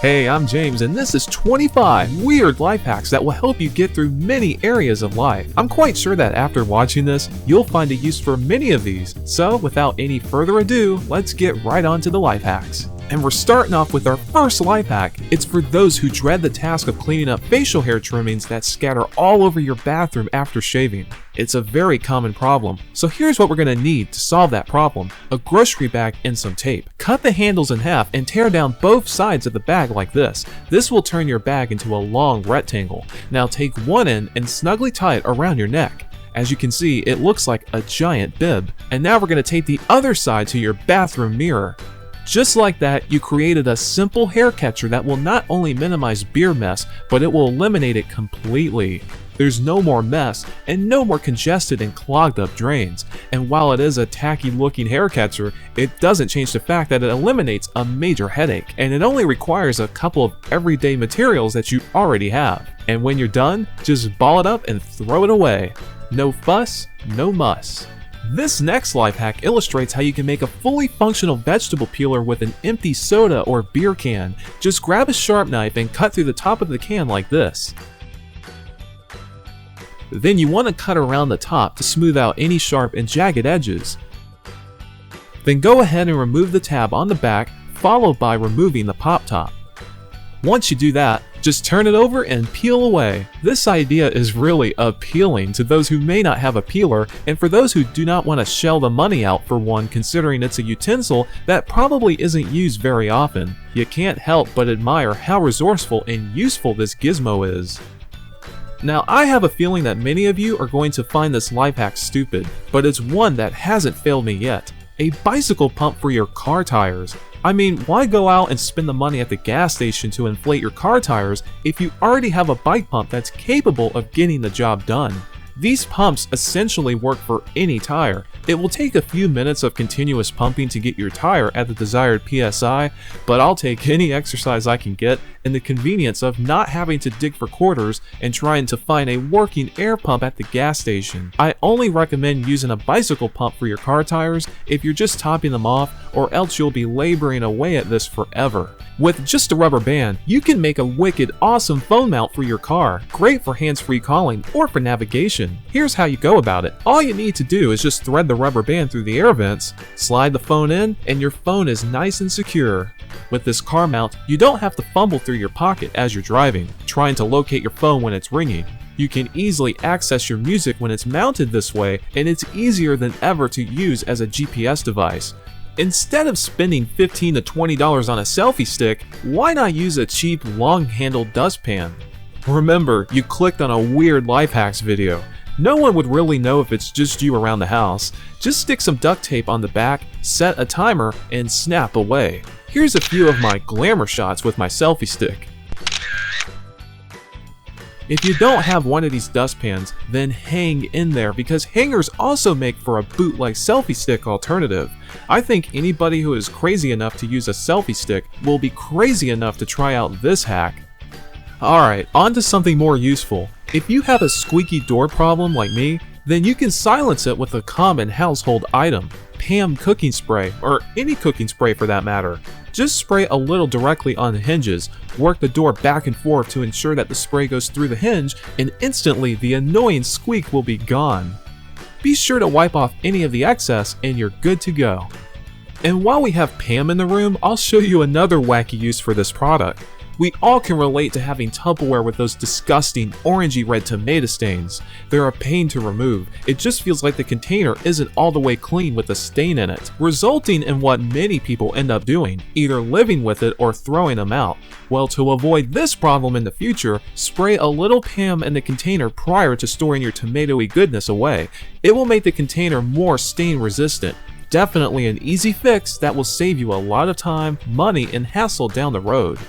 Hey, I'm James, and this is 25 weird life hacks that will help you get through many areas of life. I'm quite sure that after watching this, you'll find a use for many of these. So, without any further ado, let's get right on to the life hacks. And we're starting off with our first life hack. It's for those who dread the task of cleaning up facial hair trimmings that scatter all over your bathroom after shaving. It's a very common problem, so here's what we're going to need to solve that problem: a grocery bag and some tape. Cut the handles in half and tear down both sides of the bag like this. This will turn your bag into a long rectangle. Now take one end and snugly tie it around your neck. As you can see, it looks like a giant bib. And now we're going to tape the other side to your bathroom mirror. Just like that, you created a simple hair catcher that will not only minimize beard mess, but it will eliminate it completely. There's no more mess and no more congested and clogged up drains. And while it is a tacky looking hair catcher, it doesn't change the fact that it eliminates a major headache, and it only requires a couple of everyday materials that you already have. And when you're done, just ball it up and throw it away. No fuss, no muss. This next life hack illustrates how you can make a fully functional vegetable peeler with an empty soda or beer can. Just grab a sharp knife and cut through the top of the can like this. Then you want to cut around the top to smooth out any sharp and jagged edges. Then go ahead and remove the tab on the back, followed by removing the pop top. Once you do that, just turn it over and peel away. This idea is really appealing to those who may not have a peeler, and for those who do not want to shell the money out for one, considering it's a utensil that probably isn't used very often. You can't help but admire how resourceful and useful this gizmo is. Now, I have a feeling that many of you are going to find this life hack stupid, but it's one that hasn't failed me yet. A bicycle pump for your car tires. I mean, why go out and spend the money at the gas station to inflate your car tires if you already have a bike pump that's capable of getting the job done? These pumps essentially work for any tire. It will take a few minutes of continuous pumping to get your tire at the desired PSI, but I'll take any exercise I can get, and the convenience of not having to dig for quarters and trying to find a working air pump at the gas station. I only recommend using a bicycle pump for your car tires if you're just topping them off, or else you'll be laboring away at this forever. With just a rubber band, you can make a wicked awesome phone mount for your car, great for hands-free calling or for navigation. Here's how you go about it. All you need to do is just thread the rubber band through the air vents, slide the phone in, and your phone is nice and secure. With this car mount, you don't have to fumble through your pocket as you're driving, trying to locate your phone when it's ringing. You can easily access your music when it's mounted this way, and it's easier than ever to use as a GPS device. Instead of spending $15 to $20 on a selfie stick, why not use a cheap, long-handled dustpan? Remember, you clicked on a weird life hacks video. No one would really know if it's just you around the house. Just stick some duct tape on the back, set a timer, and snap away. Here's a few of my glamour shots with my selfie stick. If you don't have one of these dustpans, then hang in there, because hangers also make for a bootleg selfie stick alternative. I think anybody who is crazy enough to use a selfie stick will be crazy enough to try out this hack. Alright, on to something more useful. If you have a squeaky door problem like me, then you can silence it with a common household item: Pam cooking spray, or any cooking spray for that matter. Just spray a little directly on the hinges, work the door back and forth to ensure that the spray goes through the hinge, and instantly the annoying squeak will be gone. Be sure to wipe off any of the excess and you're good to go. And while we have Pam in the room, I'll show you another wacky use for this product. We all can relate to having Tupperware with those disgusting orangey red tomato stains. They're a pain to remove. It just feels like the container isn't all the way clean with a stain in it, resulting in what many people end up doing, either living with it or throwing them out. Well, to avoid this problem in the future, spray a little Pam in the container prior to storing your tomatoey goodness away. It will make the container more stain resistant. Definitely an easy fix that will save you a lot of time, money, and hassle down the road.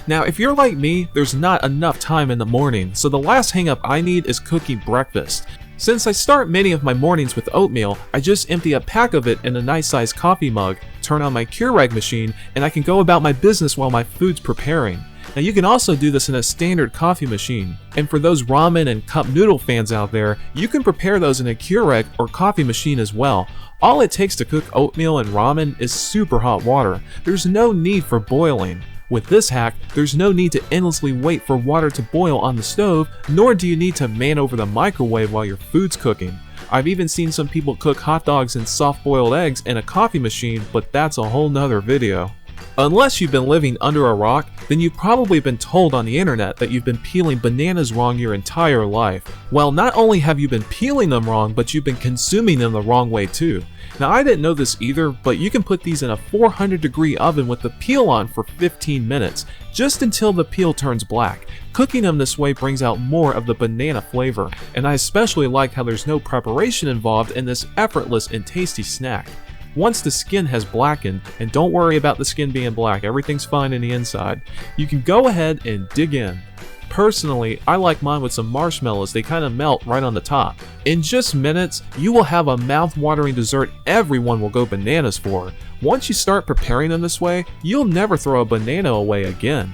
Now, if you're like me, there's not enough time in the morning, so the last hang up I need is cooking breakfast. Since I start many of my mornings with oatmeal, I just empty a pack of it in a nice sized coffee mug, turn on my Keurig machine, and I can go about my business while my food's preparing. Now, you can also do this in a standard coffee machine. And for those ramen and cup noodle fans out there, you can prepare those in a Keurig or coffee machine as well. All it takes to cook oatmeal and ramen is super hot water. There's no need for boiling. With this hack, there's no need to endlessly wait for water to boil on the stove, nor do you need to man over the microwave while your food's cooking. I've even seen some people cook hot dogs and soft-boiled eggs in a coffee machine, but that's a whole nother video. Unless you've been living under a rock, then you've probably been told on the internet that you've been peeling bananas wrong your entire life. Well, not only have you been peeling them wrong, but you've been consuming them the wrong way too. Now, I didn't know this either, but you can put these in a 400-degree oven with the peel on for 15 minutes, just until the peel turns black. Cooking them this way brings out more of the banana flavor, and I especially like how there's no preparation involved in this effortless and tasty snack. Once the skin has blackened, and don't worry about the skin being black, everything's fine in the inside, you can go ahead and dig in. Personally, I like mine with some marshmallows, they kind of melt right on the top. In just minutes, you will have a mouth-watering dessert everyone will go bananas for. Once you start preparing them this way, you'll never throw a banana away again.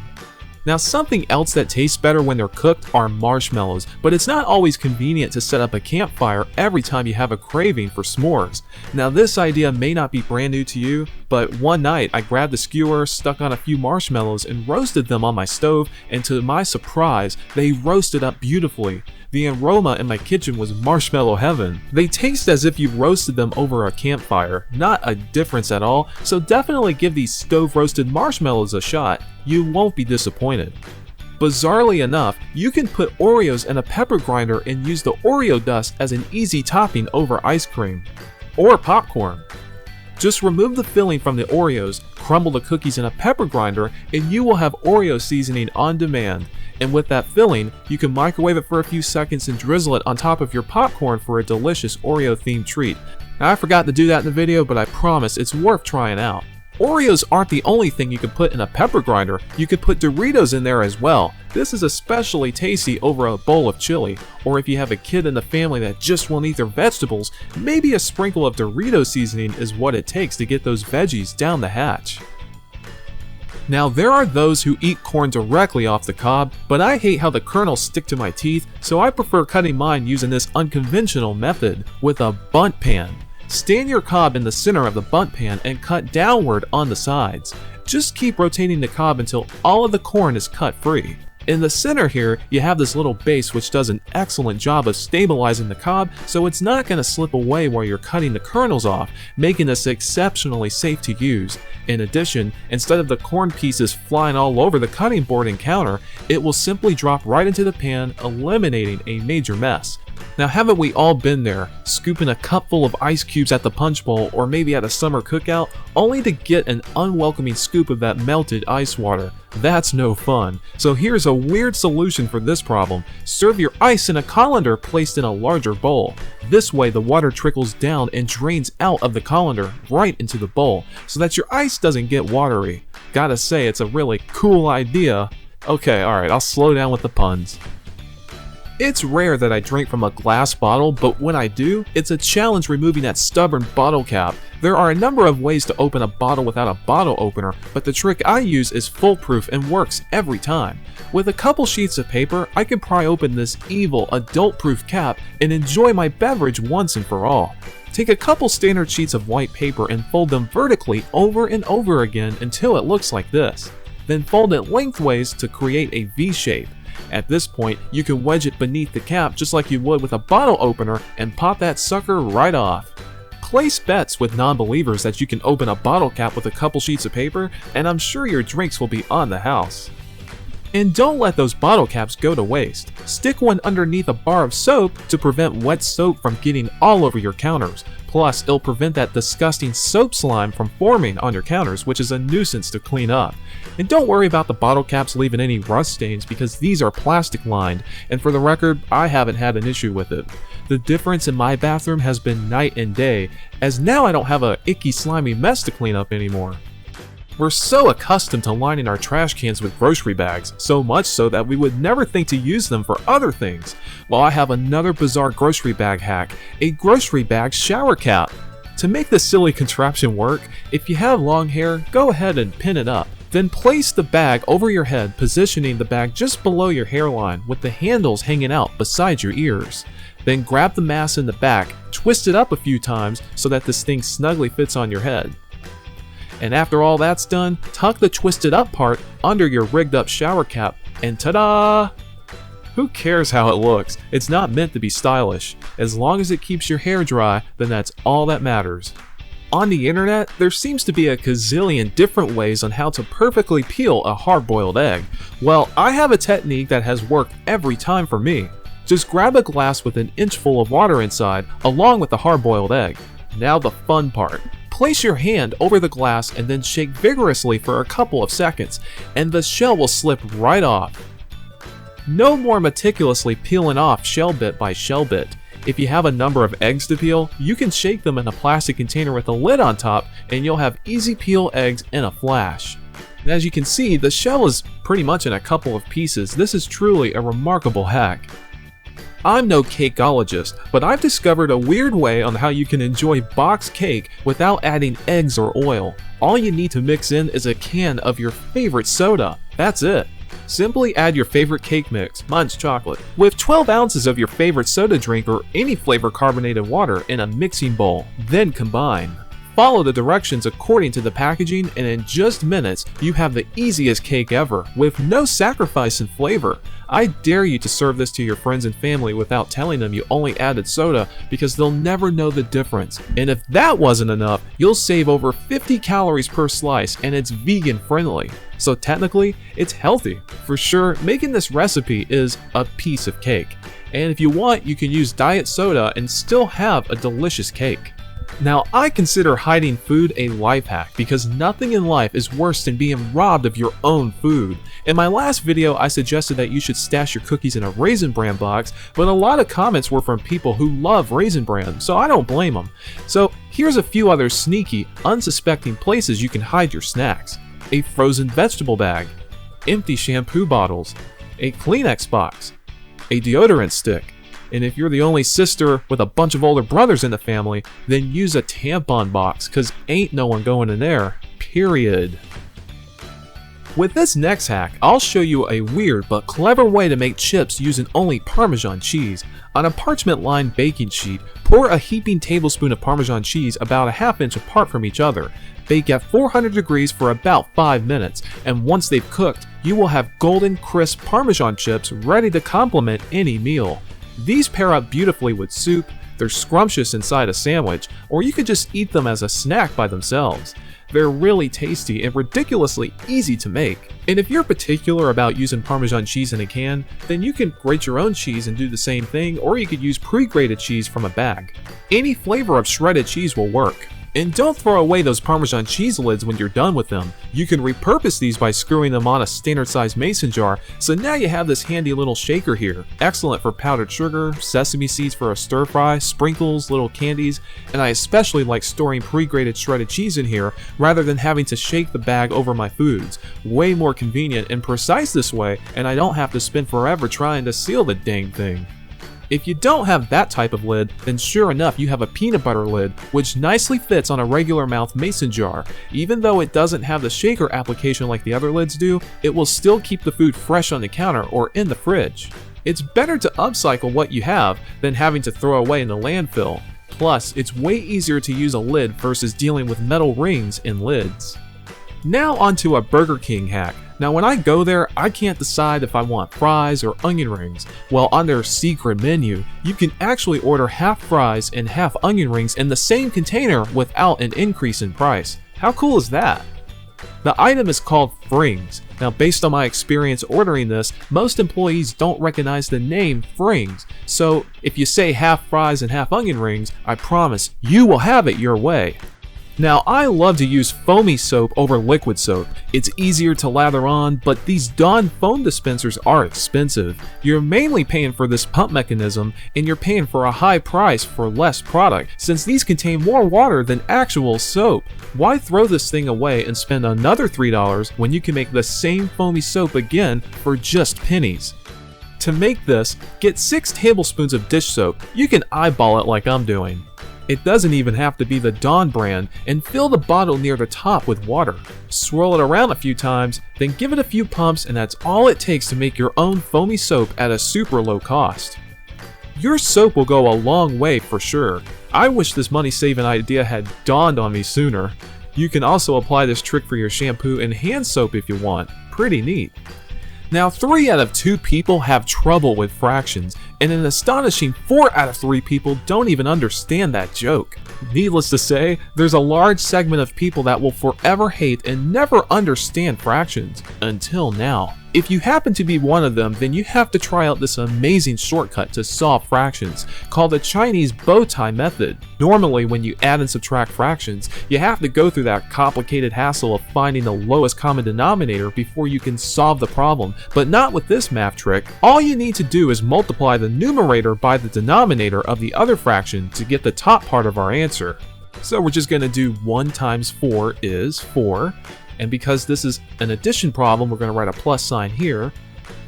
Now, something else that tastes better when they're cooked are marshmallows, but it's not always convenient to set up a campfire every time you have a craving for s'mores. Now, this idea may not be brand new to you, but one night I grabbed a skewer, stuck on a few marshmallows, and roasted them on my stove, and to my surprise, they roasted up beautifully. The aroma in my kitchen was marshmallow heaven. They taste as if you roasted them over a campfire, not a difference at all, so definitely give these stove-roasted marshmallows a shot. You won't be disappointed. Bizarrely enough, you can put Oreos in a pepper grinder and use the Oreo dust as an easy topping over ice cream. Or popcorn. Just remove the filling from the Oreos, crumble the cookies in a pepper grinder, and you will have Oreo seasoning on demand. And with that filling, you can microwave it for a few seconds and drizzle it on top of your popcorn for a delicious Oreo-themed treat. Now, I forgot to do that in the video, but I promise it's worth trying out. Oreos aren't the only thing you can put in a pepper grinder, you could put Doritos in there as well. This is especially tasty over a bowl of chili, or if you have a kid in the family that just won't eat their vegetables, maybe a sprinkle of Dorito seasoning is what it takes to get those veggies down the hatch. Now, there are those who eat corn directly off the cob, but I hate how the kernels stick to my teeth, so I prefer cutting mine using this unconventional method with a bundt pan. Stand your cob in the center of the bundt pan and cut downward on the sides. Just keep rotating the cob until all of the corn is cut free. In the center here, you have this little base which does an excellent job of stabilizing the cob, so it's not going to slip away while you're cutting the kernels off, making this exceptionally safe to use. In addition, instead of the corn pieces flying all over the cutting board and counter, it will simply drop right into the pan, eliminating a major mess. Now, haven't we all been there, scooping a cup full of ice cubes at the punch bowl or maybe at a summer cookout, only to get an unwelcoming scoop of that melted ice water? That's no fun. So here's a weird solution for this problem. Serve your ice in a colander placed in a larger bowl. This way the water trickles down and drains out of the colander right into the bowl, so that your ice doesn't get watery. Gotta say, it's a really cool idea. Okay, alright, I'll slow down with the puns. It's rare that I drink from a glass bottle, but when I do, it's a challenge removing that stubborn bottle cap. There are a number of ways to open a bottle without a bottle opener, but the trick I use is foolproof and works every time. With a couple sheets of paper, I can pry open this evil adult-proof cap and enjoy my beverage once and for all. Take a couple standard sheets of white paper and fold them vertically over and over again until it looks like this. Then fold it lengthways to create a V shape. At this point, you can wedge it beneath the cap just like you would with a bottle opener and pop that sucker right off. Place bets with non-believers that you can open a bottle cap with a couple sheets of paper, and I'm sure your drinks will be on the house. And don't let those bottle caps go to waste. Stick one underneath a bar of soap to prevent wet soap from getting all over your counters. Plus, it'll prevent that disgusting soap slime from forming on your counters, which is a nuisance to clean up. And don't worry about the bottle caps leaving any rust stains because these are plastic lined, and for the record, I haven't had an issue with it. The difference in my bathroom has been night and day, as now I don't have a icky slimy mess to clean up anymore. We're so accustomed to lining our trash cans with grocery bags, so much so that we would never think to use them for other things. Well, I have another bizarre grocery bag hack, a grocery bag shower cap. To make this silly contraption work, if you have long hair, go ahead and pin it up. Then place the bag over your head, positioning the bag just below your hairline with the handles hanging out beside your ears. Then grab the mass in the back, twist it up a few times so that this thing snugly fits on your head. And after all that's done, tuck the twisted up part under your rigged up shower cap, and ta-da! Who cares how it looks? It's not meant to be stylish. As long as it keeps your hair dry, then that's all that matters. On the internet, there seems to be a gazillion different ways on how to perfectly peel a hard-boiled egg. Well, I have a technique that has worked every time for me. Just grab a glass with an inch full of water inside, along with the hard-boiled egg. Now the fun part. Place your hand over the glass and then shake vigorously for a couple of seconds, and the shell will slip right off. No more meticulously peeling off shell bit by shell bit. If you have a number of eggs to peel, you can shake them in a plastic container with a lid on top, and you'll have easy peel eggs in a flash. And as you can see, the shell is pretty much in a couple of pieces. This is truly a remarkable hack. I'm no cakeologist, but I've discovered a weird way on how you can enjoy boxed cake without adding eggs or oil. All you need to mix in is a can of your favorite soda. That's it. Simply add your favorite cake mix, mine's chocolate, with 12 ounces of your favorite soda drink or any flavor carbonated water in a mixing bowl, then combine. Follow the directions according to the packaging, and in just minutes, you have the easiest cake ever, with no sacrifice in flavor. I dare you to serve this to your friends and family without telling them you only added soda, because they'll never know the difference. And if that wasn't enough, you'll save over 50 calories per slice, and it's vegan friendly. So technically, it's healthy. For sure, making this recipe is a piece of cake. And if you want, you can use diet soda and still have a delicious cake. Now, I consider hiding food a life hack because nothing in life is worse than being robbed of your own food. In my last video, I suggested that you should stash your cookies in a Raisin Bran box, but a lot of comments were from people who love Raisin Bran, so I don't blame them. So here's a few other sneaky, unsuspecting places you can hide your snacks. A frozen vegetable bag, empty shampoo bottles, a Kleenex box, a deodorant stick, and if you're the only sister with a bunch of older brothers in the family, then use a tampon box, cause ain't no one going in there, period. With this next hack, I'll show you a weird but clever way to make chips using only Parmesan cheese. On a parchment-lined baking sheet, pour a heaping tablespoon of Parmesan cheese about a ½ inch apart from each other. Bake at 400 degrees for about 5 minutes, and once they've cooked, you will have golden crisp Parmesan chips ready to complement any meal. These pair up beautifully with soup, they're scrumptious inside a sandwich, or you could just eat them as a snack by themselves. They're really tasty and ridiculously easy to make. And if you're particular about using Parmesan cheese in a can, then you can grate your own cheese and do the same thing, or you could use pre-grated cheese from a bag. Any flavor of shredded cheese will work. And don't throw away those Parmesan cheese lids when you're done with them. You can repurpose these by screwing them on a standard sized mason jar, so now you have this handy little shaker here. Excellent for powdered sugar, sesame seeds for a stir fry, sprinkles, little candies, and I especially like storing pre-grated shredded cheese in here rather than having to shake the bag over my foods. Way more convenient and precise this way, and I don't have to spend forever trying to seal the dang thing. If you don't have that type of lid, then sure enough you have a peanut butter lid, which nicely fits on a regular mouth mason jar. Even though it doesn't have the shaker application like the other lids do, it will still keep the food fresh on the counter or in the fridge. It's better to upcycle what you have than having to throw away in the landfill. Plus, it's way easier to use a lid versus dealing with metal rings in lids. Now onto a Burger King hack. Now when I go there, I can't decide if I want fries or onion rings. Well, on their secret menu, you can actually order half fries and half onion rings in the same container without an increase in price. How cool is that? The item is called frings. Now based on my experience ordering this, most employees don't recognize the name frings. So if you say half fries and half onion rings, I promise you will have it your way. Now, I love to use foamy soap over liquid soap. It's easier to lather on, but these Dawn foam dispensers are expensive. You're mainly paying for this pump mechanism, and you're paying for a high price for less product, since these contain more water than actual soap. Why throw this thing away and spend another $3 when you can make the same foamy soap again for just pennies? To make this, get 6 tablespoons of dish soap. You can eyeball it like I'm doing. It doesn't even have to be the Dawn brand, and fill the bottle near the top with water. Swirl it around a few times, then give it a few pumps, and that's all it takes to make your own foamy soap at a super low cost. Your soap will go a long way for sure. I wish this money-saving idea had dawned on me sooner. You can also apply this trick for your shampoo and hand soap if you want. Pretty neat. Now, 3 out of 2 people have trouble with fractions, and an astonishing 4 out of 3 people don't even understand that joke. Needless to say, there's a large segment of people that will forever hate and never understand fractions, until now. If you happen to be one of them, then you have to try out this amazing shortcut to solve fractions, called the Chinese bow tie method. Normally, when you add and subtract fractions, you have to go through that complicated hassle of finding the lowest common denominator before you can solve the problem, but not with this math trick. All you need to do is multiply the numerator by the denominator of the other fraction to get the top part of our answer. So we're just going to do 1 times 4 is 4. And because this is an addition problem, we're going to write a plus sign here.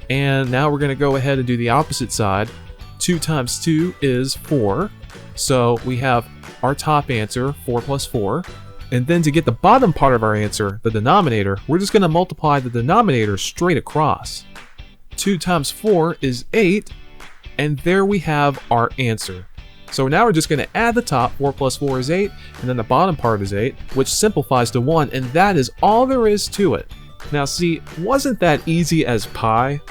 And now we're going to go ahead and do the opposite side. 2 times 2 is 4. So we have our top answer, 4 plus 4. And then to get the bottom part of our answer, the denominator, we're just going to multiply the denominator straight across. 2 times 4 is 8. And there we have our answer. So now we're just going to add the top, 4 plus 4 is 8, and then the bottom part is 8, which simplifies to 1, and that is all there is to it. Now see, wasn't that easy as pie?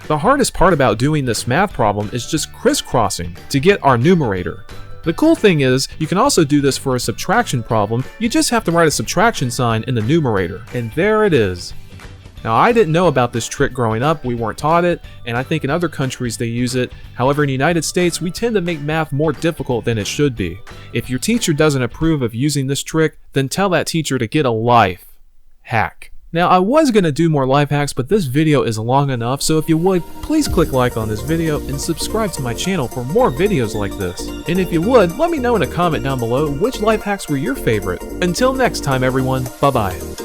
The hardest part about doing this math problem is just crisscrossing to get our numerator. The cool thing is, you can also do this for a subtraction problem. You just have to write a subtraction sign in the numerator, and there it is. Now, I didn't know about this trick growing up, we weren't taught it, and I think in other countries they use it. However, in the United States, we tend to make math more difficult than it should be. If your teacher doesn't approve of using this trick, then tell that teacher to get a life hack. Now, I was going to do more life hacks, but this video is long enough, so if you would, please click like on this video and subscribe to my channel for more videos like this. And if you would, let me know in a comment down below which life hacks were your favorite. Until next time, everyone, bye-bye.